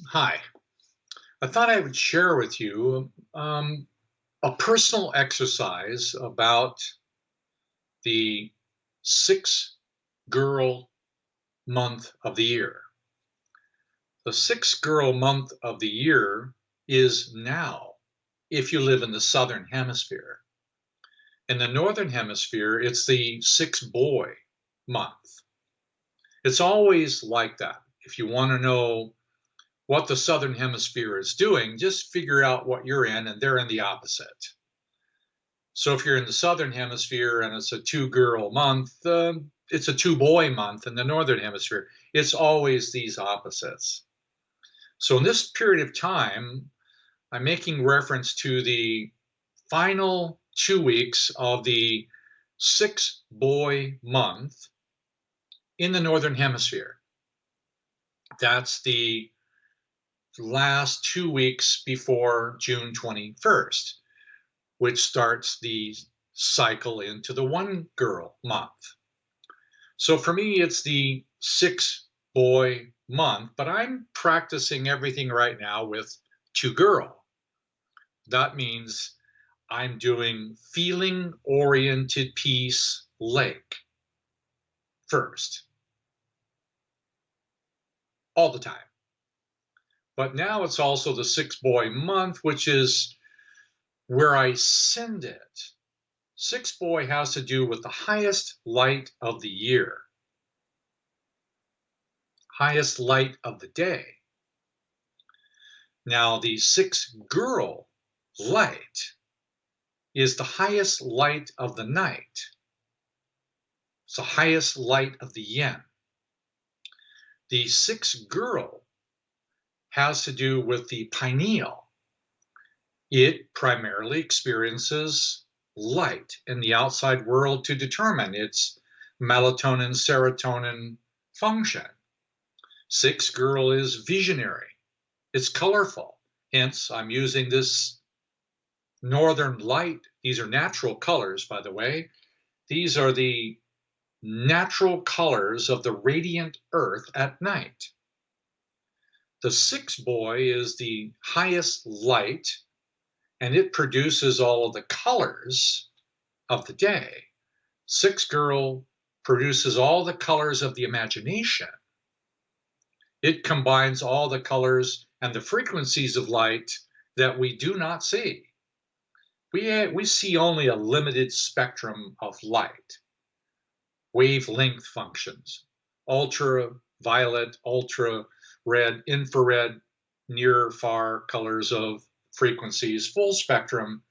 Hi. I thought I would share with you a personal exercise about the six girl month of the year. The six girl month of the year is now, if you live in the southern hemisphere. In the northern hemisphere, it's the six boy month. It's always like that. If you want to know what the southern hemisphere is doing, just figure out what you're in, and they're in the opposite. So if you're in the southern hemisphere and it's a two girl month, it's a two boy month in the northern hemisphere. It's always these opposites. So in this period of time, I'm making reference to the final 2 weeks of the six boy month in the northern hemisphere. That's the last 2 weeks before June 21st, which starts the cycle into the one girl month. So for me, it's the six boy month, but I'm practicing everything right now with two girl. That means I'm doing feeling oriented peace lake first, all the time. But now it's also the six boy month, which is where I send it. Six boy has to do with the highest light of the year, highest light of the day. Now, the six girl light is the highest light of the night. It's the highest light of the yin. The six girl has to do with the pineal. It primarily experiences light in the outside world to determine its melatonin, serotonin function. Six girl is visionary. It's colorful. Hence, I'm using this northern light. These are natural colors, by the way. These are the natural colors of the radiant earth at night. The six boy is the highest light, and it produces all of the colors of the day. Six girl produces all the colors of the imagination. It combines all the colors and the frequencies of light that we do not see. We see only a limited spectrum of light, wavelength functions, ultraviolet, ultra red, infrared, near, far colors of frequencies, full spectrum.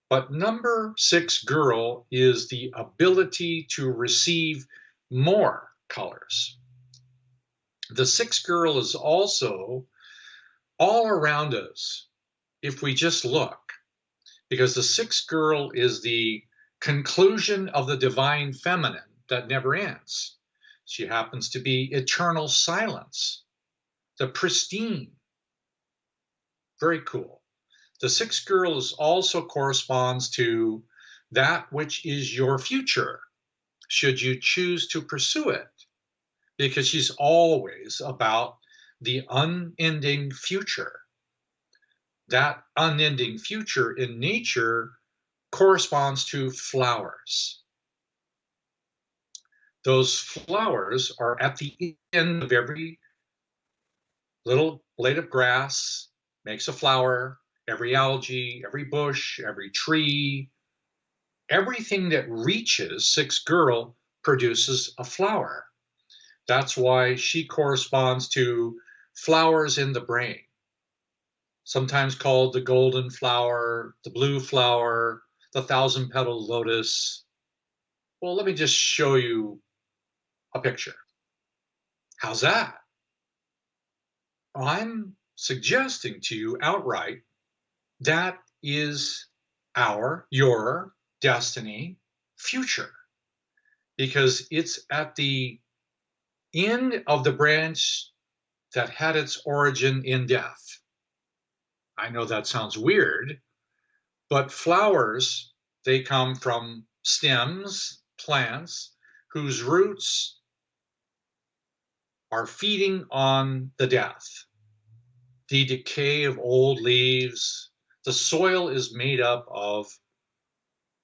But number six girl is the ability to receive more colors. The six girl is also all around us if we just look, because the sixth girl is the conclusion of the divine feminine that never ends. She happens to be eternal silence, the pristine. Very cool. The sixth girl is also corresponds to that which is your future, should you choose to pursue it, because she's always about the unending future. That unending future in nature corresponds to flowers. Those flowers are at the end of every little blade of grass, makes a flower, every algae, every bush, every tree, everything that reaches six girl produces a flower. That's why she corresponds to flowers in the brain, sometimes called the golden flower, the blue flower, the thousand petal lotus. Well, let me just show you a picture. How's that? I'm suggesting to you outright that is your destiny future, because it's at the end of the branch that had its origin in death. I know that sounds weird, but flowers, they come from stems, plants, whose roots are feeding on the death. the decay of old leaves. The soil is made up of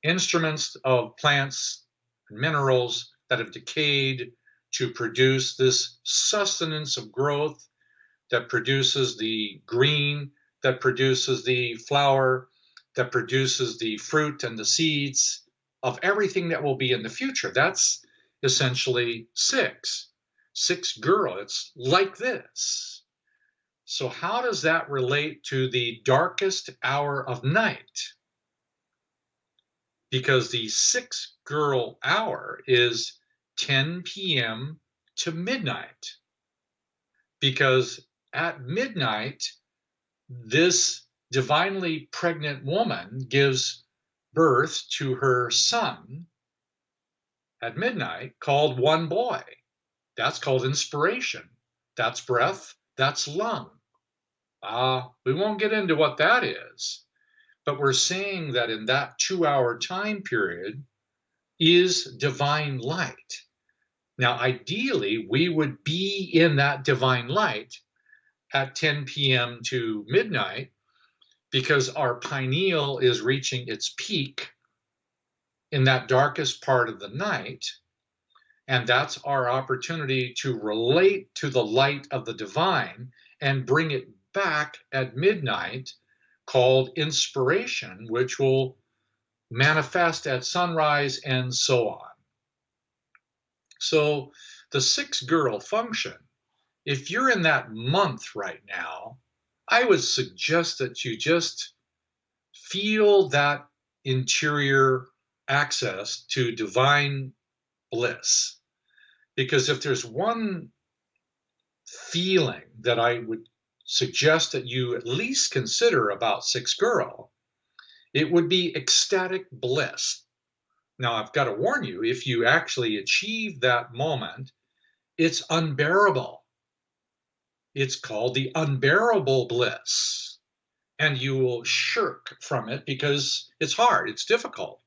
instruments of plants and minerals that have decayed to produce this sustenance of growth that produces the green, that produces the flower, that produces the fruit and the seeds of everything that will be in the future. That's essentially six. Six girl, it's like this. So how does that relate to the darkest hour of night? Because the six girl hour is 10 p.m. to midnight. Because at midnight, this divinely pregnant woman gives birth to her son at midnight, called one boy. That's called inspiration. That's breath. That's lung. We won't get into what that is, but we're saying that in that 2-hour time period is divine light. Now, ideally, we would be in that divine light at 10 p.m. to midnight because our pineal is reaching its peak in that darkest part of the night. And that's our opportunity to relate to the light of the divine and bring it back at midnight, called inspiration, which will manifest at sunrise and so on. So the six girl function, if you're in that month right now, I would suggest that you just feel that interior access to divine bliss. Because if there's one feeling that I would suggest that you at least consider about six girl, it would be ecstatic bliss. Now, I've got to warn you, if you actually achieve that moment, it's unbearable. It's called the unbearable bliss. And you will shirk from it because it's hard, it's difficult.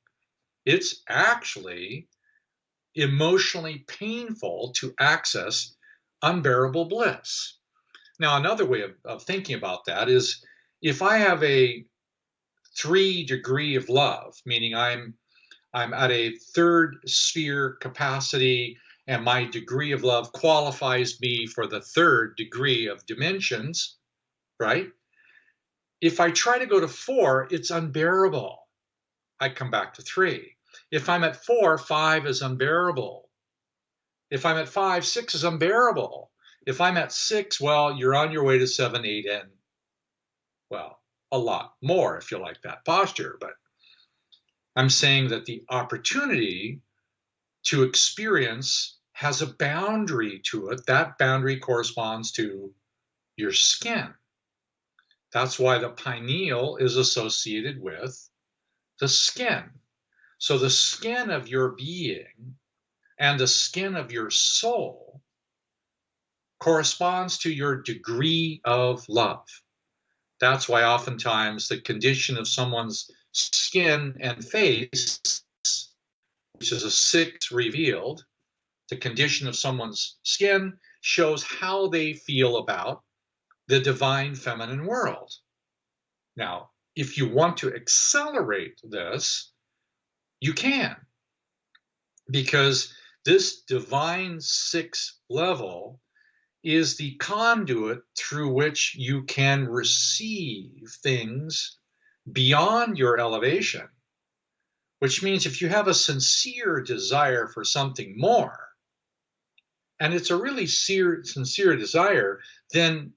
It's actually emotionally painful to access unbearable bliss. Now, another way of thinking about that is if I have a 3 degree of love, meaning I'm at a third sphere capacity and my degree of love qualifies me for the third degree of dimensions, right? If I try to go to 4, it's unbearable. I come back to 3. If I'm at 4, 5 is unbearable. If I'm at 5, 6 is unbearable. If I'm at 6, well, you're on your way to 7, 8, and, well, a lot more if you like that posture. But I'm saying that the opportunity to experience has a boundary to it. That boundary corresponds to your skin. That's why the pineal is associated with the skin. So the skin of your being and the skin of your soul corresponds to your degree of love. That's why oftentimes the condition of someone's skin and face, which is a 6 revealed, the condition of someone's skin shows how they feel about the divine feminine world. Now, if you want to accelerate this, you can, because this divine 6 level is the conduit through which you can receive things beyond your elevation, which means if you have a sincere desire for something more, and it's a really sincere desire, then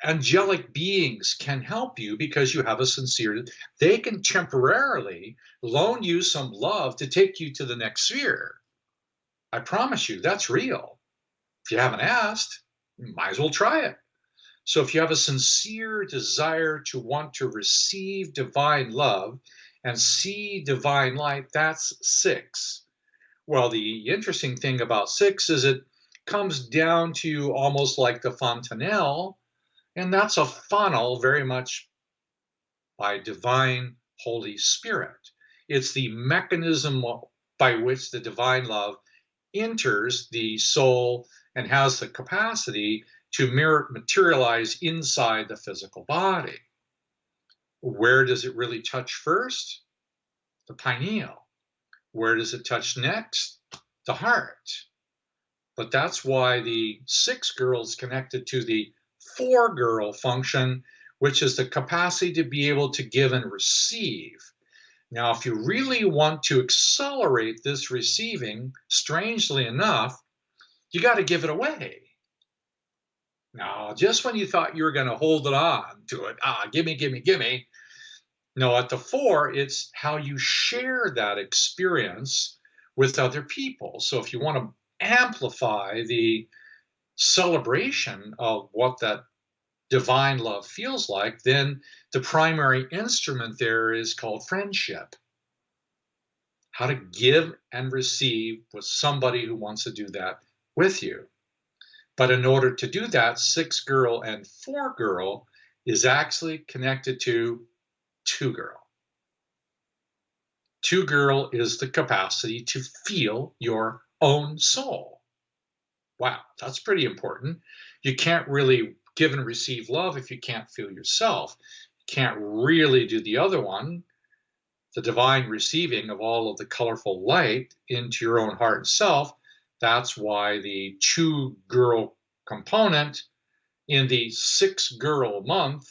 angelic beings can help you because you have a sincere, they can temporarily loan you some love to take you to the next sphere. I promise you, that's real. If you haven't asked, you might as well try it. So if you have a sincere desire to want to receive divine love and see divine light, that's 6. Well, the interesting thing about 6 is it comes down to you almost like the fontanelle, and that's a funnel very much by divine Holy Spirit. It's the mechanism by which the divine love enters the soul and has the capacity to materialize inside the physical body. Where does it really touch first? The pineal. Where does it touch next? The heart. But that's why the 6 girl is connected to the 4 girl function, which is the capacity to be able to give and receive. Now, if you really want to accelerate this receiving, strangely enough, you got to give it away. Now, just when you thought you were going to hold it on to it, gimme, gimme, gimme. No, at the 4, it's how you share that experience with other people. So if you want to amplify the celebration of what that divine love feels like, then the primary instrument there is called friendship. How to give and receive with somebody who wants to do that with you. But in order to do that, 6 girl and 4 girl is actually connected to 2 girl. 2 girl is the capacity to feel your own soul. Wow, that's pretty important. You can't really give and receive love if you can't feel yourself. You can't really do the other one, the divine receiving of all of the colorful light into your own heart and self. That's why the 2 girl component in the 6 girl month,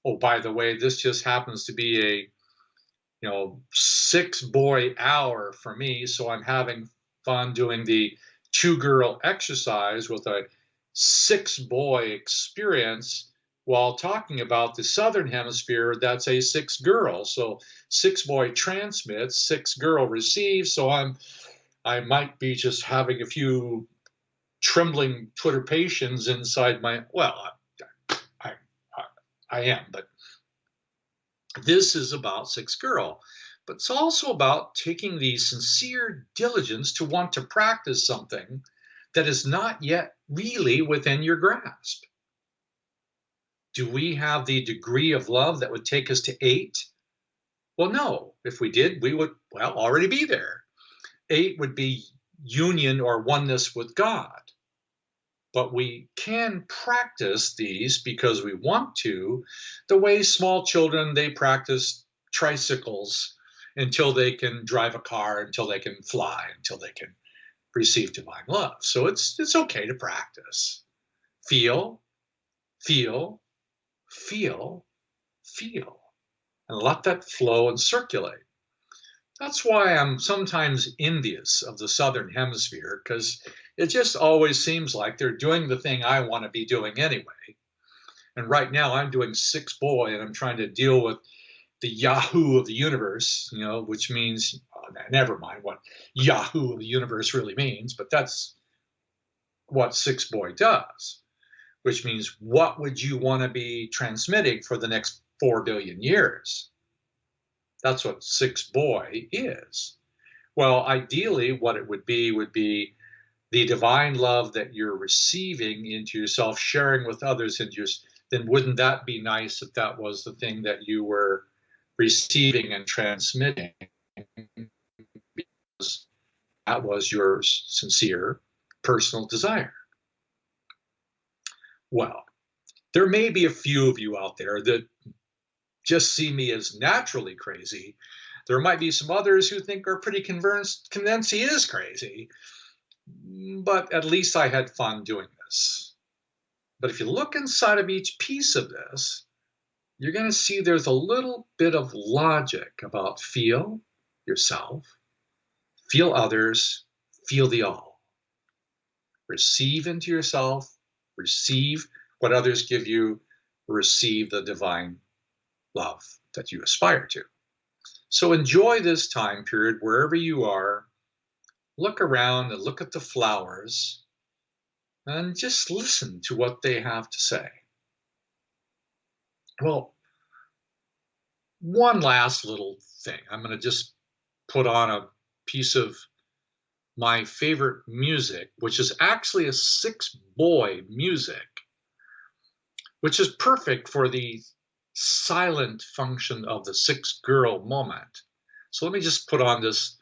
oh, by the way, this just happens to be a 6 boy hour for me, so I'm having fun doing the 2 girl exercise with a 6 boy experience while talking about the southern hemisphere. That's a 6 girl, so 6 boy transmits, 6 girl receives. So I might be just having a few trembling twitterpations inside my, well, I am, but this is about 6 girl. But it's also about taking the sincere diligence to want to practice something that is not yet really within your grasp. Do we have the degree of love that would take us to 8? Well, no. If we did, we would, already be there. 8 would be union or oneness with God. But we can practice these because we want to, the way small children, they practice tricycles until they can drive a car, until they can fly, until they can receive divine love. So it's okay to practice. Feel, feel, feel, feel, and let that flow and circulate. That's why I'm sometimes envious of the Southern Hemisphere, because it just always seems like they're doing the thing I want to be doing anyway. And right now I'm doing 6 boy and I'm trying to deal with the Yahoo of the universe, which means, never mind what Yahoo of the universe really means, but that's what 6 boy does, which means what would you want to be transmitting for the next 4 billion years? That's what 6 boy is. Well, ideally, what it would be the divine love that you're receiving into yourself, sharing with others, then wouldn't that be nice if that was the thing that you were receiving and transmitting, because that was your sincere personal desire? Well, there may be a few of you out there that just see me as naturally crazy. There might be some others who think are pretty convinced he is crazy, but at least I had fun doing this. But if you look inside of each piece of this, you're going to see there's a little bit of logic about feel yourself, feel others, feel the all. Receive into yourself, receive what others give you, receive the divine love that you aspire to. So enjoy this time period wherever you are. Look around and look at the flowers and just listen to what they have to say. Well, one last little thing. I'm going to just put on a piece of my favorite music, which is actually a 6 boy music, which is perfect for the silent function of the 6 girl moment. So let me just put on this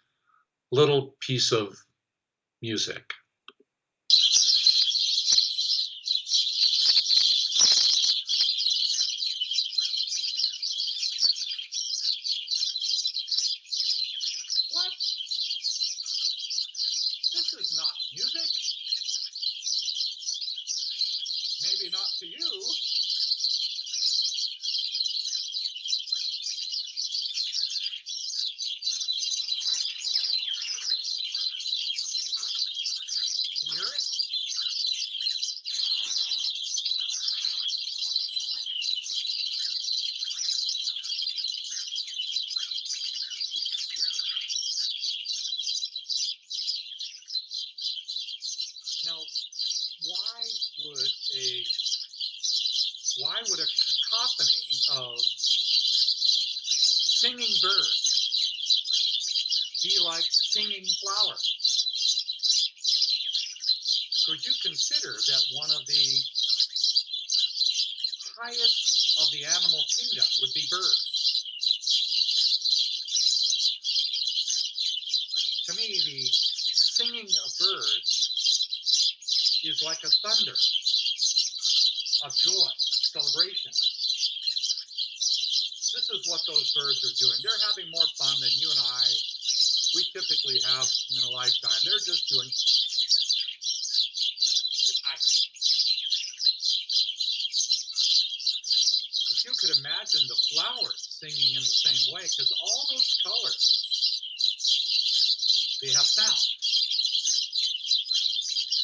little piece of music. maybe not to you. Can you hear it? Now, why would a cacophony of singing birds be like singing flowers? Could you consider that one of the highest of the animal kingdom would be birds? To me, the singing of birds is like a thunder of joy, celebration. This is what those birds are doing. They're having more fun than you and we typically have in a lifetime. They're just doing. If you could imagine the flowers singing in the same way, because all those colors, they have sound.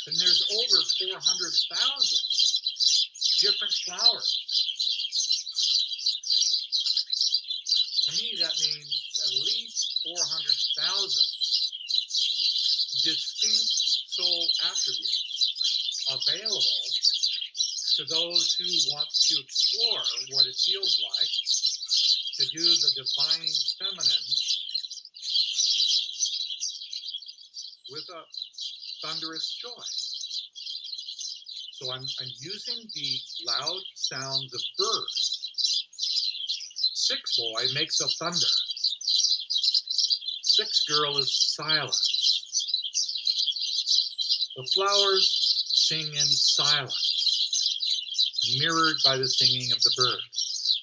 And there's over 400,000 different flowers. To me, that means at least 400,000 distinct soul attributes available to those who want to explore what it feels like to do the divine feminine with a thunderous joy. So I'm using the loud sounds of birds. Six boy makes a thunder. Six girl is silent. The flowers sing in silence, mirrored by the singing of the birds.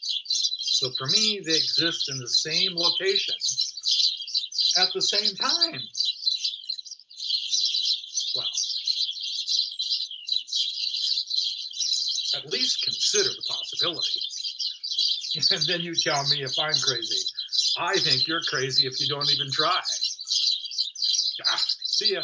So for me, they exist in the same location at the same time. Well, at least consider the possibility. And then you tell me if I'm crazy. I think you're crazy if you don't even try. See ya.